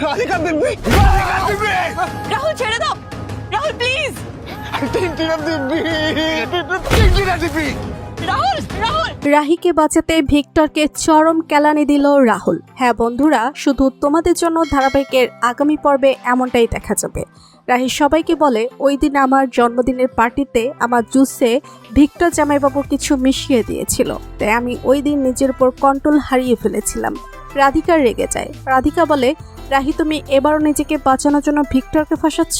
রাধিকা দিব্যি, রাধিকা দিব্যি, রাহুল ছেড়ে দাও, রাহুল প্লিজ। টিনটিনা দিব্যি, টিনটিনা দিব্যি। রাহুল, রাহুল। রাহিকে বাঁচাতে ভিক্টরকে চরম কেলানি দিল রাহুল। হ্যাঁ বন্ধুরা, শুধু তোমাদের জন্য ধারাবাহিকের আগামী পর্বে এমনটাই দেখা যাবে। রাহি সবাইকে বলে, ওই দিন আমার জন্মদিনের পার্টিতে আমার জুসে ভিক্টর জামাইবাবু কিছু মিশিয়ে দিয়েছিল, তাই আমি ওই দিন নিজের উপর কন্ট্রোল হারিয়ে ফেলেছিলাম। রাধিকা রেগে যায়। রাধিকা বলে, রাহি তুমি এবারও নিজেকে বাঁচানোর জন্য ভিক্টরকে ফাঁসাচ্ছ?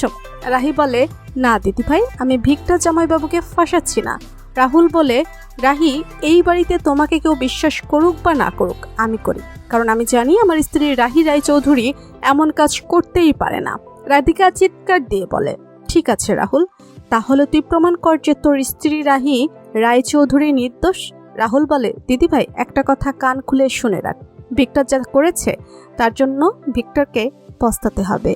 রাহি বলে, না দিদিভাই, আমি ভিক্টর জামাইবাবুকে ফাঁসাচ্ছি না। রাহুল বলে, রাহি, এই বাড়িতে তোমাকে কেউ বিশ্বাস করুক বা না করুক, আমি করি, কারণ আমি জানি আমার স্ত্রী রাহি রায়চৌধুরী এমন কাজ করতেই পারে না। রাধিকা চিৎকার দিয়ে বলে, ঠিক আছে রাহুল, তাহলে তুই প্রমাণ কর যে তোর স্ত্রী রাহি রায়চৌধুরী নির্দোষ। রাহুল বলে, দিদিভাই একটা কথা কান খুলে শুনে রাখ, ভিক্টর যা করেছে তার জন্য ভিক্টরকে পস্তাতে হবে।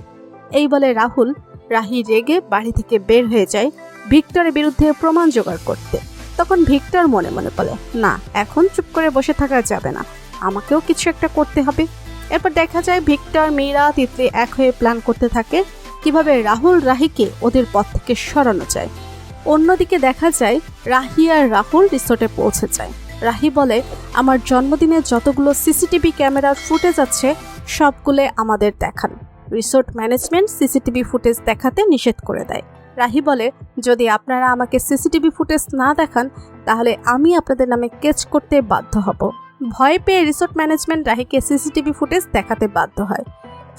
এই বলে রাহুল রাহি রেগে বাড়ি থেকে বের হয়ে যায় ভিক্টরের বিরুদ্ধে প্রমাণ জোগাড় করতে। তখন ভিক্টর মনে মনে বলে, না, এখন চুপ করে বসে থাকা যাবে না, আমাকেও কিছু একটা করতে হবে। এরপর দেখা যায় ভিক্টর, মীরা, তিতলি এক হয়ে প্ল্যান করতে থাকে কিভাবে রাহুল রাহিকে ওদের পথ থেকে সরানো যায়। অন্যদিকে দেখা যায় রাহি আর রাহুল রিসোর্টে পৌঁছে যায়। রাহি বলে, আমার জন্মদিনে যতগুলো সিসিটিভি ক্যামেরার ফুটেজ আছে সবগুলো আমাদের দেখান। রিসোর্ট ম্যানেজমেন্ট সিসিটিভি ফুটেজ দেখাতে নিষেধ করে দেয়। রাহি বলে, যদি আপনারা আমাকে সিসিটিভি ফুটেজ না দেখান তাহলে আমি আপনাদের নামে কেস করতে বাধ্য হব। ভয় পেয়ে রিসোর্ট ম্যানেজমেন্ট রাহিকে সিসিটিভি ফুটেজ দেখাতে বাধ্য হয়।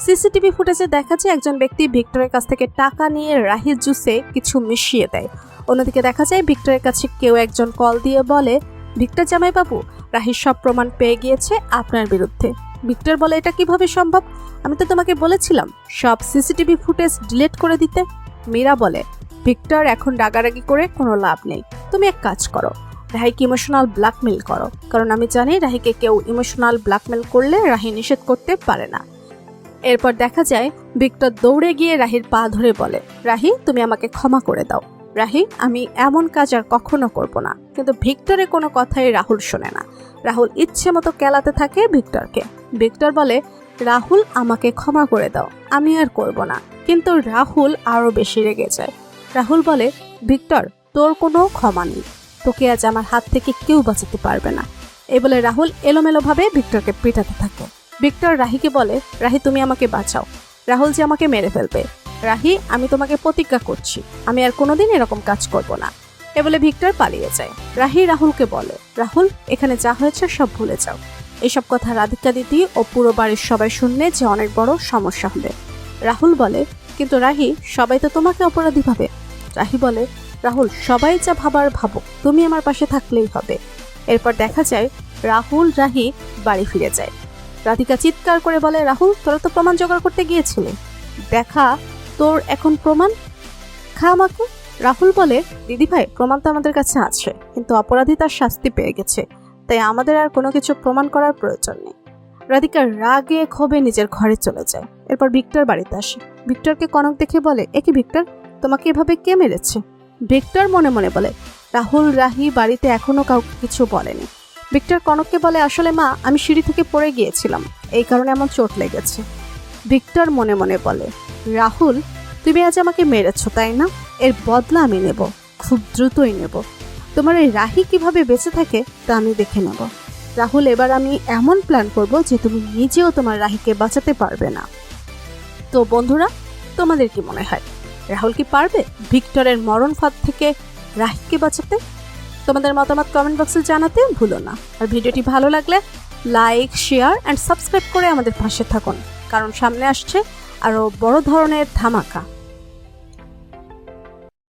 সিসিটিভি ফুটেজে দেখা যায় একজন ব্যক্তি ভিক্টরের কাছ থেকে টাকা নিয়ে রাহির জুসে কিছু মিশিয়ে দেয়। অন্যদিকে দেখা যায় ভিক্টরের কাছে কেউ একজন কল দিয়ে বলে, ভিক্টর জামাইবাবু, রাহির সব প্রমাণ পেয়ে গিয়েছে আপনার বিরুদ্ধে। ভিক্টর বলে, এটা কিভাবে সম্ভব? আমি তো তোমাকে বলেছিলাম সব সিসিটিভি ফুটেজ ডিলিট করে দিতে। মীরা বলে, ভিক্টর এখন রাগারাগি করে কোনো লাভ নেই, তুমি এক কাজ করো, রাহিকে ইমোশনাল ব্ল্যাকমেল করো, কারণ আমি জানি রাহিকে কেউ ইমোশনাল ব্ল্যাকমেল করলে রাহি নিষেধ করতে পারে না। এরপর দেখা যায় ভিক্টর দৌড়ে গিয়ে রাহির পা ধরে বলে, রাহি তুমি আমাকে ক্ষমা করে দাও, রাহি আমি এমন কাজ আর কখনো করব না। কিন্তু ভিক্টরের কোনো কথাই রাহুল শোনে না। রাহুল ইচ্ছে মতো কেলাতে থাকে ভিক্টরকে। ভিক্টর বলে, রাহুল আমাকে ক্ষমা করে দাও, আমি আর করব না। কিন্তু রাহুল আরো বেশি রেগে যায়। রাহুল বলে, ভিক্টর তোর কোনো ক্ষমা নেই, তোকে আজ আমার হাত থেকে কেউ বাঁচাতে পারবে না। এই বলে রাহুল এলোমেলোভাবে ভিক্টরকে পিটাতে থাকে। ভিক্টর রাহিকে বলে, রাহি তুমি আমাকে বাঁচাও, রাহুল যে আমাকে মেরে ফেলবে। রাহি আমি তোমাকে প্রতিজ্ঞা করছি আমি আর কোনোদিন এরকম কাজ করব না। এ বলে ভিক্টর পালিয়ে যায়। রাহি রাহুলকে বলে, রাহুল এখানে যা হয়েছে সব ভুলে যাও। এসব কথা রাধিকা দিদি ও পুরো বাড়ির সবাই শুনলে যে অনেক বড় সমস্যা হবে। রাহুল বলে, কিন্তু রাহি সবাই তো তোমাকে অপরাধী ভাবে। রাহি বলে, রাহুল সবাই যা ভাবার ভাবুক, তুমি আমার পাশে থাকলেই হবে। এরপর দেখা যায় রাহুল রাহি বাড়ি ফিরে যায়। রাধিকা চিৎকার করে বলে, রাহুল তোরা তো প্রমাণ জোগাড় করতে গিয়েছিলে, দেখা তোর এখন প্রমাণ, খা আমাকে। রাহুল বলে, দিদিভাই প্রমাণ তো আমাদের কাছে আছে, কিন্তু অপরাধী তার শাস্তি পেয়ে গেছে, তাই আমাদের আর কোনো কিছু প্রমাণ করার প্রয়োজন নেই। রাধিকা রাগে ক্ষোভে নিজের ঘরে চলে যায়। এরপর ভিক্টর বাড়িতে আসে। ভিক্টরকে কনক দেখে বলে, একি ভিক্টর তোমাকে এভাবে কে মেরেছে? ভিক্টর মনে মনে বলে, রাহুল রাহি বাড়িতে এখনো কাউকে কিছু বলেনি। ভিক্টর কনককে বলে, আসলে মা আমি সিঁড়ি থেকে পড়ে গিয়েছিলাম, এই কারণে এমন চোট লেগেছে। ভিক্টর মনে মনে বলে, রাহুল তুমি আজ আমাকে মেরেছ তাই না, এর বদলা আমি নেব, খুব দ্রুতই নেব। তোমার এই রাহি কিভাবে বেঁচে থাকে তা আমি দেখে নেব। রাহুল এবার আমি এমন প্ল্যান করব যে তুমি নিজেও তোমার রাহিকে বাঁচাতে পারবে না। তো বন্ধুরা, তোমাদের কি মনে হয় রাহুল কি পারবে ভিক্টরের মরণ ফাঁদ থেকে রাহিকে বাঁচাতে? তোমাদের মতামত কমেন্ট বক্সে জানাতে ভুলো না। আর ভিডিওটি ভালো লাগলে লাইক, শেয়ার অ্যান্ড সাবস্ক্রাইব করে আমাদের পাশে থাকুন, কারণ সামনে আসছে আরো বড় ধরনের ধামাকা।